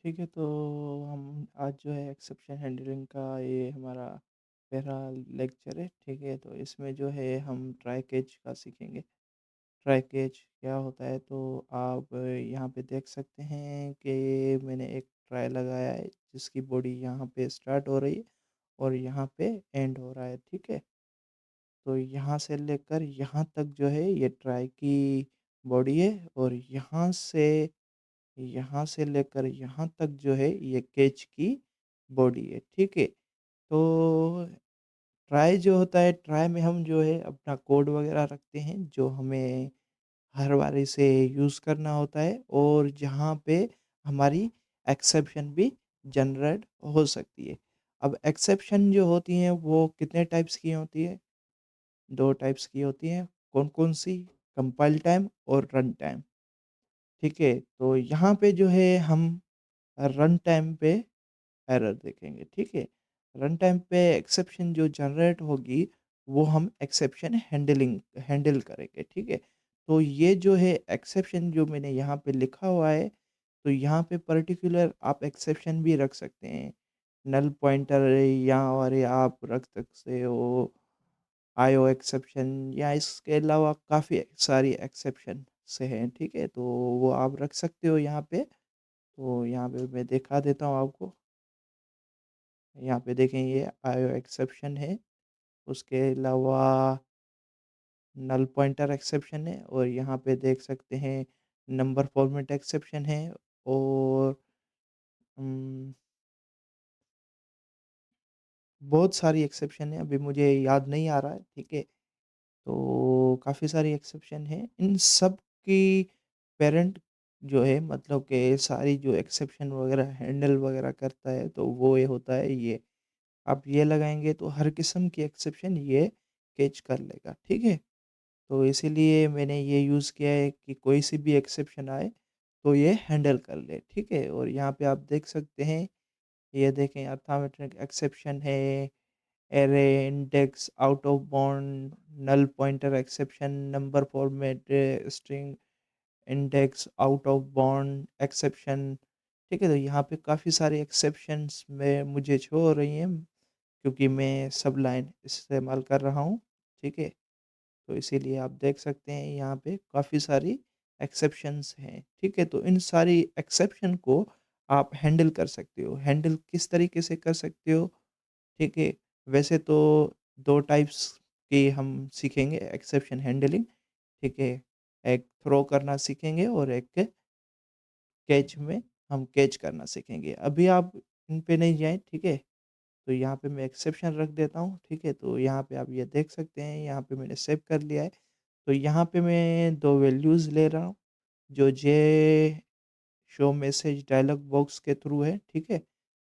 ठीक है, तो हम आज जो है एक्सेप्शन हैंडलिंग का ये हमारा पहला लेक्चर है, ठीक है? तो इसमें जो है हम ट्राई कैच का सीखेंगे। ट्राई कैच क्या होता है, तो आप यहाँ पे देख सकते हैं कि मैंने एक ट्राई लगाया है, जिसकी बॉडी यहाँ पे स्टार्ट हो रही है और यहाँ पे एंड हो रहा है, ठीक है? तो यहाँ से लेकर यहाँ तक जो है ये ट्राई की बॉडी है और यहाँ से लेकर यहाँ तक जो है ये कैच की बॉडी है, ठीक है? तो ट्राई जो होता है, ट्राई में हम जो है अपना कोड वगैरह रखते हैं, जो हमें हर बारी से यूज़ करना होता है और जहाँ पे हमारी एक्सेप्शन भी जनरेट हो सकती है। अब एक्सेप्शन जो होती हैं वो कितने टाइप्स की होती है? 2 टाइप्स की होती हैं। कौन-कौन सी? कंपाइल टाइम और रन टाइम, ठीक है? तो यहाँ पे जो है हम रन टाइम पे एरर देखेंगे, ठीक है? रन टाइम पे एक्सेप्शन जो जनरेट होगी, वो हम एक्सेप्शन हैंडल करेंगे, ठीक है? तो ये जो है एक्सेप्शन जो मैंने यहाँ पे लिखा हुआ है, तो यहाँ पे पर्टिकुलर आप एक्सेप्शन भी रख सकते हैं। नल पॉइंटर या और या आप रख सकते हो आईओ एक्सेप्शन या इसके अलावा काफ़ी सारी एक्सेप्शन से हैं, ठीक है? तो वो आप रख सकते हो यहाँ पे। तो यहाँ पे मैं दिखा देता हूँ आपको। यहाँ पे देखें ये आईओ एक्सेप्शन है, उसके अलावा नल पॉइंटर एक्सेप्शन है और यहाँ पे देख सकते हैं नंबर फॉर्मेट एक्सेप्शन है और उम, बहुत सारी एक्सेप्शन है, अभी मुझे याद नहीं आ रहा है, ठीक है? तो काफ़ी सारी एक्सेप्शन है, इन सब की पेरेंट जो है मतलब कि सारी जो एक्सेप्शन वगैरह हैंडल वगैरह करता है, तो वो ये होता है ये। आप ये लगाएँगे तो हर किस्म की एक्सेप्शन ये कैच कर लेगा, ठीक है? तो इसीलिए मैंने ये यूज़ किया है कि कोई सी भी एक्सेप्शन आए, तो ये हैंडल कर ले, ठीक है? और यहाँ पे आप देख सकते हैं, ये देखें अर्थमेटिक एक्सेप्शन है, array, index, out of bound, null pointer exception, number format, string, index, out of bound exception, ठीक है? तो यहाँ पे काफ़ी सारे एक्सेप्शंस में मुझे शो हो रही हैं, क्योंकि मैं सब लाइन इस्तेमाल कर रहा हूँ, ठीक है? तो इसीलिए आप देख सकते हैं यहाँ पे काफ़ी सारी एक्सेप्शंस हैं, ठीक है? तो इन सारी एक्सेप्शन को आप हैंडल कर सकते हो। हैंडल किस तरीके से कर सकते हो, ठीक है? वैसे तो 2 टाइप्स की हम सीखेंगे एक्सेप्शन हैंडलिंग, ठीक है? एक थ्रो करना सीखेंगे और एक कैच में हम कैच करना सीखेंगे। अभी आप इन पे नहीं जाएँ, ठीक है? तो यहाँ पे मैं एक्सेप्शन रख देता हूँ, ठीक है? तो यहाँ पे आप ये देख सकते हैं, यहाँ पे मैंने सेव कर लिया है। तो यहाँ पे मैं 2 वैल्यूज़ ले रहा हूँ, जो जे शो मैसेज डायलॉग बॉक्स के थ्रू है, ठीक है?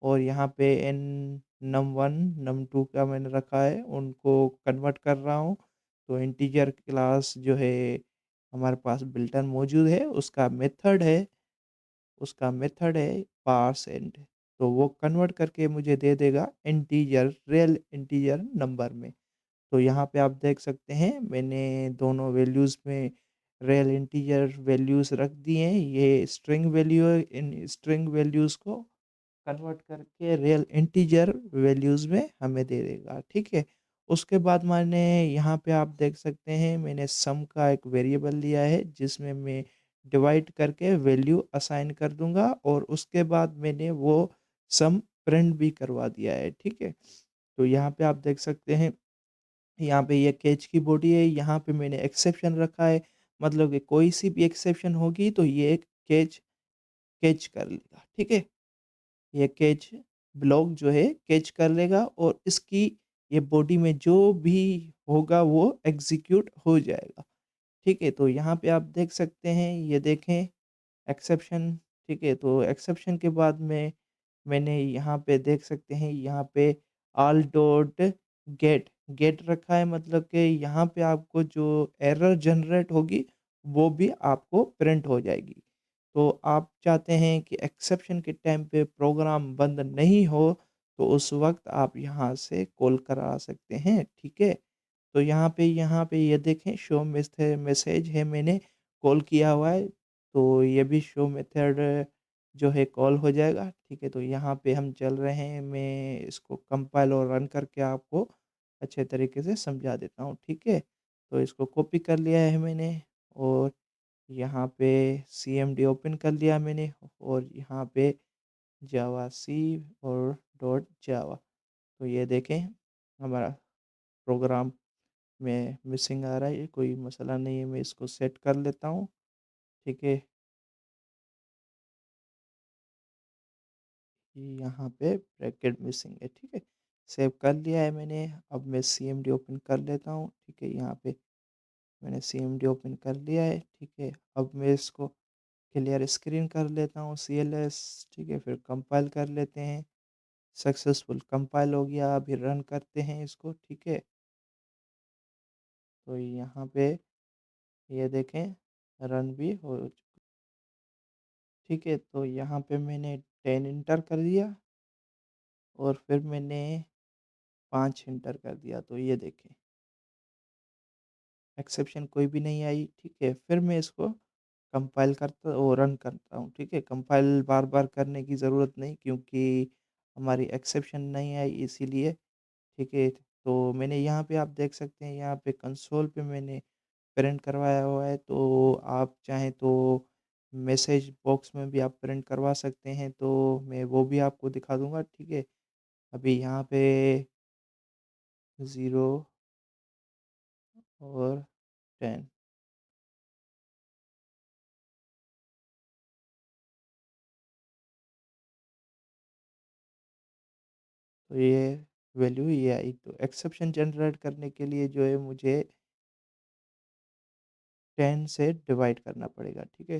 और यहाँ पे एन num1 num2 का मैंने रखा है, उनको कन्वर्ट कर रहा हूँ। तो इंटीजर क्लास जो है हमारे पास बिल्ट इन मौजूद है, उसका मेथड है पारसेंट। तो वो कन्वर्ट करके मुझे दे देगा इंटीजर, रियल इंटीजर नंबर में। तो यहाँ पे आप देख सकते हैं मैंने दोनों वैल्यूज़ में रियल इंटीजर वैल्यूज़ रख दिए हैं। ये स्ट्रिंग वैल्यू है, इन स्ट्रिंग वैल्यूज़ को कन्वर्ट करके रियल इंटीजर वैल्यूज़ में हमें दे देगा, ठीक है? उसके बाद मैंने यहाँ पे आप देख सकते हैं मैंने सम का एक वेरिएबल लिया है, जिसमें मैं डिवाइड करके वैल्यू असाइन कर दूँगा और उसके बाद मैंने वो सम प्रिंट भी करवा दिया है, ठीक है? तो यहाँ पे आप देख सकते हैं, यहाँ पे ये कैच की बॉडी है, यहाँ पे मैंने एक्सेप्शन रखा है, मतलब कि कोई सी भी एक्सेप्शन होगी तो ये एक कैच कैच कर लेगा, ठीक है? ये कैच ब्लॉक जो है कैच कर लेगा और इसकी ये बॉडी में जो भी होगा वो एग्ज़ीक्यूट हो जाएगा, ठीक है? तो यहाँ पे आप देख सकते हैं, ये देखें एक्सेप्शन, ठीक है? तो एक्सेप्शन के बाद में मैंने यहाँ पे देख सकते हैं, यहाँ पे ऑल डॉट गेट गेट रखा है, मतलब कि यहाँ पे आपको जो एरर जनरेट होगी, वो भी आपको प्रिंट हो जाएगी। तो आप चाहते हैं कि एक्सेप्शन के टाइम पे प्रोग्राम बंद नहीं हो, तो उस वक़्त आप यहाँ से कॉल करा सकते हैं, ठीक है? तो यहाँ पे ये देखें शो मैसेज है, मैंने कॉल किया हुआ है, तो ये भी शो मेथड जो है कॉल हो जाएगा, ठीक है? तो यहाँ पे हम चल रहे हैं, मैं इसको कंपाइल और रन करके आपको अच्छे तरीके से समझा देता हूँ, ठीक है? तो इसको कॉपी कर लिया है मैंने और यहाँ पे सीएमडी ओपन कर लिया मैंने और यहाँ पे जावा सी और डॉट जावा। तो ये देखें हमारा प्रोग्राम में मिसिंग आ रहा है, ये कोई मसला नहीं है, मैं इसको सेट कर लेता हूँ, ठीक है? यहाँ पे ब्रैकेट मिसिंग है, ठीक है? सेव कर लिया है मैंने, अब मैं सीएमडी ओपन कर लेता हूँ, ठीक है? यहाँ पे मैंने सीएमडी ओपन कर लिया है, ठीक है? अब मैं इसको क्लियर स्क्रीन कर लेता हूँ सीएलएस, ठीक है? फिर कंपाइल कर लेते हैं, सक्सेसफुल कंपाइल हो गया, अभी रन करते हैं इसको, ठीक है? तो यहाँ पे ये देखें रन भी हो, ठीक है? तो यहाँ पे मैंने 10 इंटर कर दिया और फिर मैंने 5 इंटर कर दिया, तो ये देखें एक्सेप्शन कोई भी नहीं आई, ठीक है? फिर मैं इसको कंपाइल करता और रन करता हूँ, ठीक है? कंपाइल बार-बार करने की ज़रूरत नहीं क्योंकि हमारी एक्सेप्शन नहीं आई इसीलिए, ठीक है? तो मैंने यहाँ पे आप देख सकते हैं यहाँ पे कंसोल पे मैंने प्रिंट करवाया हुआ है, तो आप चाहें तो मैसेज बॉक्स में भी आप प्रिंट करवा सकते हैं, तो मैं वो भी आपको दिखा दूँगा, ठीक है? अभी यहाँ पे 0 और 10 तो ये वैल्यू ये आई, तो एक्सेप्शन जनरेट करने के लिए जो है मुझे 10 से डिवाइड करना पड़ेगा, ठीक है?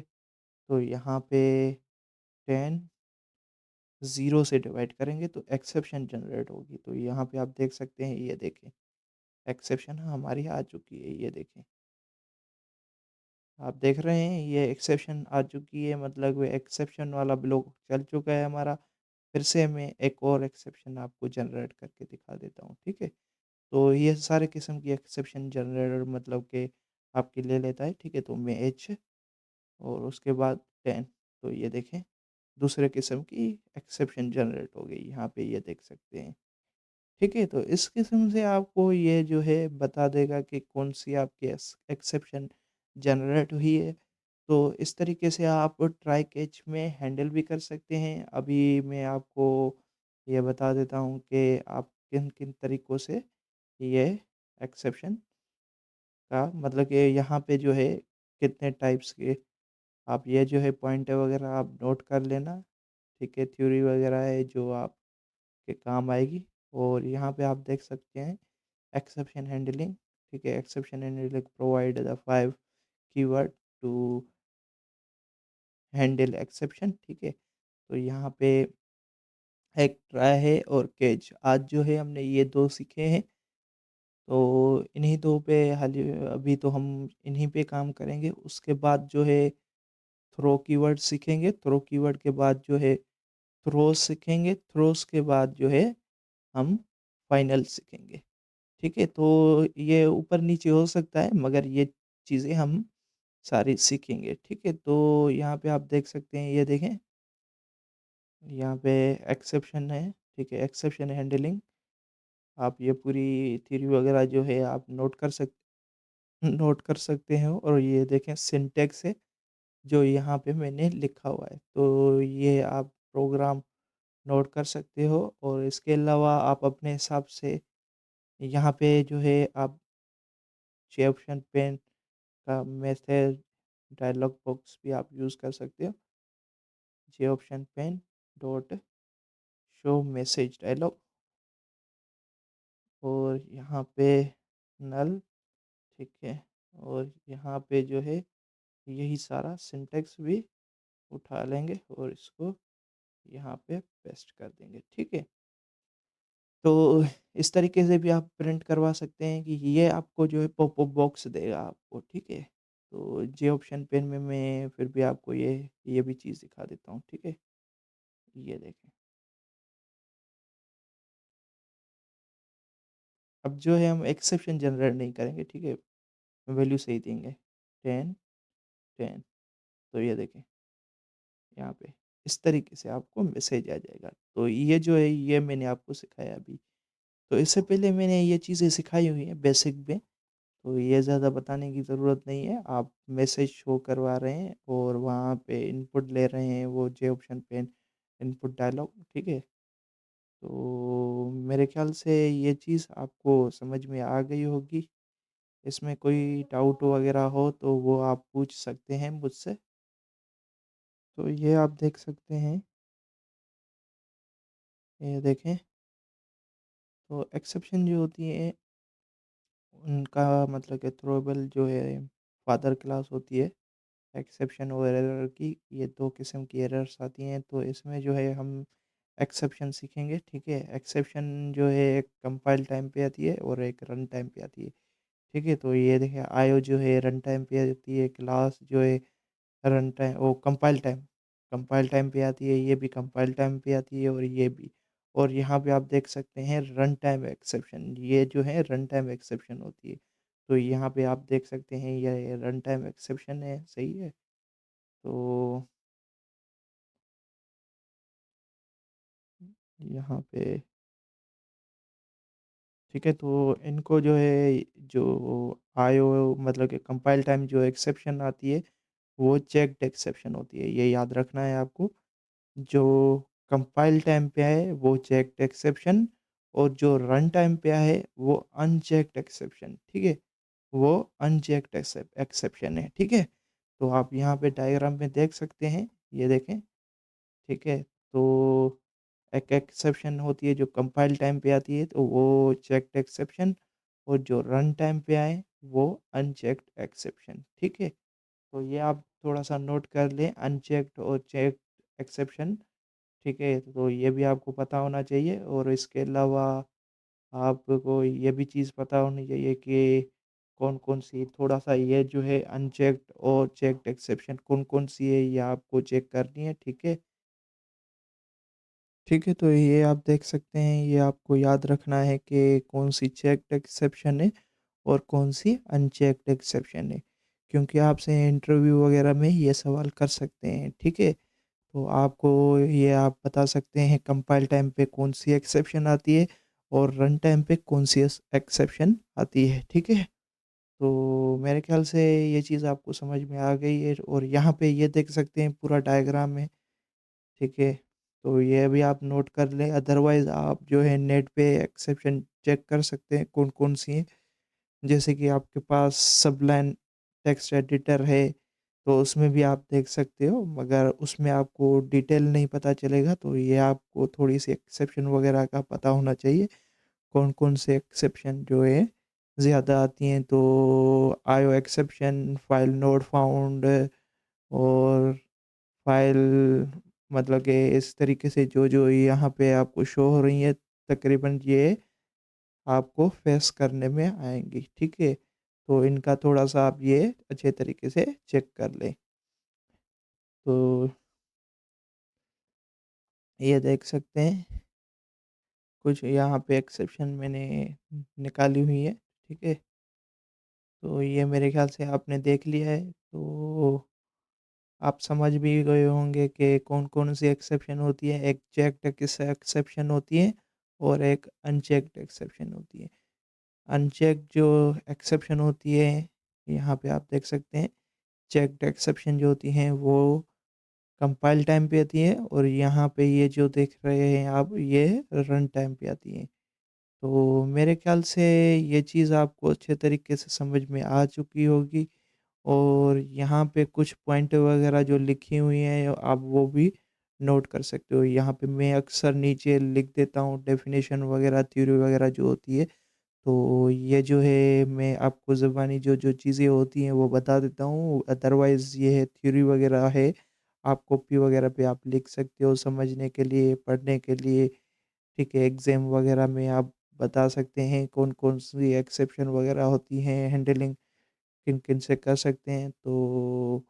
तो यहाँ पे 10 0 से डिवाइड करेंगे तो एक्सेप्शन जनरेट होगी, तो यहाँ पे आप देख सकते हैं, ये देखें एक्सेप्शन हमारी आ चुकी है, ये देखें। आप देख रहे हैं ये एक्सेप्शन आ चुकी है, मतलब वो एक्सेप्शन वाला ब्लॉक चल चुका है हमारा। फिर से मैं एक और एक्सेप्शन आपको जनरेट करके दिखा देता हूँ, ठीक है? तो ये सारे किस्म की एक्सेप्शन जनरेटर मतलब कि आपकी ले लेता है, ठीक है? तो मैं एच और उसके बाद 10 तो ये देखें दूसरे किस्म की एक्सेप्शन जनरेट हो गई, यहाँ पे ये देख सकते हैं। ठीक है, तो इस किस्म से आपको ये जो है बता देगा कि कौन-सी आपकी एक्सेप्शन जनरेट हुई है। तो इस तरीके से आप ट्राई कैच में हैंडल भी कर सकते हैं। अभी मैं आपको ये बता देता हूँ कि आप किन-किन तरीकों से ये एक्सेप्शन का मतलब कि यहाँ पे जो है कितने टाइप्स के आप ये जो है पॉइंटर वगैरह आप नोट कर लेना, ठीक है? थ्योरी वगैरह है जो आपके काम आएगी और यहाँ पे आप देख सकते हैं एक्सेप्शन हैंडलिंग, ठीक है? Exception handling provide the 5 keyword to handle exception, ठीक है? तो यहाँ पे एक ट्राई है और कैच। आज जो है हमने ये 2 सीखे हैं, तो इन्हीं 2 पे हाली अभी तो हम इन्हीं पे काम करेंगे। उसके बाद जो है थ्रो कीवर्ड सीखेंगे, थ्रो कीवर्ड के बाद जो है थ्रोज़ सीखेंगे, थ्रोज़ के बाद जो है हम फाइनल सीखेंगे। ठीक है? तो ये ऊपर-नीचे हो सकता है मगर ये चीज़ें हम सारी सीखेंगे, ठीक है? तो यहाँ पे आप देख सकते हैं, ये देखें, यहाँ पे एक्सेप्शन है, ठीक है? एक्सेप्शन हैंडलिंग आप ये पूरी थ्योरी वगैरह जो है आप नोट कर सकते हो और ये देखें सिंटैक्स है, जो यहाँ पे मैंने लिखा हुआ है। तो ये आप प्रोग्राम नोट कर सकते हो और इसके अलावा आप अपने हिसाब से यहाँ पे जो है आप जे ऑप्शन पेन का मेथड डायलॉग बॉक्स भी आप यूज़ कर सकते हो। J option pane dot show message dialog और यहाँ पे नल, ठीक है? और यहाँ पे जो है यही सारा सिंटैक्स भी उठा लेंगे और इसको यहाँ पे पेस्ट कर देंगे, ठीक है? तो इस तरीके से भी आप प्रिंट करवा सकते हैं कि ये आपको जो है पॉपअप बॉक्स देगा आपको, ठीक है? तो जे ऑप्शन पेन में मैं फिर भी आपको ये भी चीज़ दिखा देता हूँ, ठीक है? ये देखें। अब जो है हम एक्सेप्शन जनरेट नहीं करेंगे, ठीक है? वैल्यू सही देंगे 10, 10 तो ये देखें यहाँ पे। इस तरीके से आपको मैसेज आ जाएगा। तो ये जो है ये मैंने आपको सिखाया अभी। तो इससे पहले मैंने ये चीज़ें सिखाई हुई हैं बेसिक में, तो ये ज़्यादा बताने की ज़रूरत नहीं है। आप मैसेज शो करवा रहे हैं और वहाँ पे इनपुट ले रहे हैं, वो जे ऑप्शन पे इनपुट डायलॉग, ठीक है? तो मेरे ख़्याल से ये चीज़ आपको समझ में आ गई होगी। इसमें कोई डाउट वग़ैरह हो तो वो आप पूछ सकते हैं मुझसे। तो ये आप देख सकते हैं, ये देखें, तो एक्सेप्शन जो होती है उनका मतलब कि थ्रोएबल जो है फादर क्लास होती है। एक्सेप्शन और एरर की ये 2 किस्म की एरर्स आती हैं, तो इसमें जो है हम एक्सेप्शन सीखेंगे, ठीक है? एक्सेप्शन जो है एक कंपाइल टाइम पे आती है और एक रन टाइम पे आती है, ठीक है? तो ये देखिए आयो जो है रन टाइम पे आती है, क्लास जो है रन टाइम वो कंपाइल टाइम पे आती है, ये भी कंपाइल टाइम पे आती है और ये भी। और यहाँ पे आप देख सकते हैं रन टाइम एक्सेप्शन, ये जो है रन टाइम एक्सेप्शन होती है। तो यहाँ पे आप देख सकते हैं ये रन टाइम एक्सेप्शन है, सही है? तो यहाँ पे ठीक है, तो इनको जो है जो आईओ मतलब कि कंपाइल टाइम जो एक्सेप्शन आती है, वो चेक्ड एक्सेप्शन होती है, ये याद रखना है आपको। जो कंपाइल टाइम पे है वो चेक्ड एक्सेप्शन और जो रन टाइम पे है वो अनचेक्ड एक्सेप्शन, ठीक है? वो अनचेक्ड एक्सेप्शन है, ठीक है? तो आप यहाँ पे डायग्राम में देख सकते हैं, ये देखें, ठीक है? तो एक एक्सेप्शन होती है जो कंपाइल टाइम पे आती है, तो वो चेक्ड एक्सेप्शन और जो रन टाइम पे आए, वो अनचेक्ड एक्सेप्शन, ठीक है? तो ये आप थोड़ा-सा नोट कर लें अनचेक्ड और चेक्ड एक्सेप्शन, ठीक है? तो ये भी आपको पता होना चाहिए और इसके अलावा आपको ये भी चीज़ पता होनी चाहिए कि कौन-कौन सी थोड़ा-सा ये जो है अनचेक्ड और चेक्ड एक्सेप्शन कौन-कौन सी है, ये आपको चेक करनी है, ठीक है? ठीक है, तो ये आप देख सकते हैं, ये आपको याद रखना है कि कौन-सी चेक्ड एक्सेप्शन है और कौन-सी अनचेक्ड एक्सेप्शन है, क्योंकि आपसे इंटरव्यू वगैरह में ये सवाल कर सकते हैं, ठीक है? तो आपको ये आप बता सकते हैं कंपाइल टाइम पे कौन-सी एक्सेप्शन आती है और रन टाइम पे कौन-सी एक्सेप्शन आती है, ठीक है? तो मेरे ख़्याल से ये चीज़ आपको समझ में आ गई है और यहाँ पे ये देख सकते हैं पूरा डायग्राम है। ठीक है? तो ये भी आप नोट कर लें, अदरवाइज़ आप जो है नेट पे एक्सेप्शन चेक कर सकते हैं कौन-कौन सी हैं। जैसे कि आपके पास सबलाइन टेक्स्ट एडिटर है, तो उसमें भी आप देख सकते हो, मगर उसमें आपको डिटेल नहीं पता चलेगा, तो ये आपको थोड़ी-सी एक्सेप्शन वगैरह का पता होना चाहिए, कौन-कौन से एक्सेप्शन जो है ज़्यादा आती हैं। तो IO exception, file not found और फाइल मतलब कि इस तरीके से जो-जो यहाँ पे आपको शो हो रही है, तकरीबन ये आपको फेस करने में आएँगी, ठीक है? तो इनका थोड़ा-सा आप ये अच्छे तरीके से चेक कर लें। तो ये देख सकते हैं, कुछ यहाँ पे एक्सेप्शन मैंने निकाली हुई है, ठीक है? तो ये मेरे ख़्याल से आपने देख लिया है, तो आप समझ भी गए होंगे कि कौन-कौन सी एक्सेप्शन होती है, एक चेक्ड एक्सेप्शन होती है और एक अनचेक्ड एक्सेप्शन होती है। अनचेक जो एक्सेप्शन होती है, यहाँ पे आप देख सकते हैं, चेक्ड एक्सेप्शन जो होती हैं वो कंपाइल टाइम पे आती है और यहाँ पे ये जो देख रहे हैं आप, ये रन टाइम पे आती हैं। तो मेरे ख़्याल से ये चीज़ आपको अच्छे तरीके से समझ में आ चुकी होगी और यहाँ पे कुछ पॉइंट वगैरह जो लिखी हुई हैं, आप वो भी नोट कर सकते हो। यहाँ पे मैं अक्सर नीचे लिख देता हूँ डेफ़िनेशन वगैरह, थ्योरी वगैरह जो होती है। तो ये जो है मैं आपको ज़ुबानी जो-जो चीज़ें होती हैं वो बता देता हूँ, अदरवाइज़ ये है थ्योरी वग़ैरह है, आप कॉपी वग़ैरह पे आप लिख सकते हो समझने के लिए, पढ़ने के लिए, ठीक है? एग्ज़ाम वग़ैरह में आप बता सकते हैं कौन-कौन सी एक्सेप्शन वग़ैरह होती हैं, हैंडलिंग किन-किन से कर सकते हैं। तो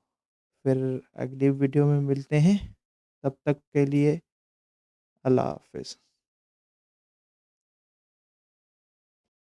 फिर अगली वीडियो में मिलते हैं, तब तक के लिए अल्लाह हाफ़िज़।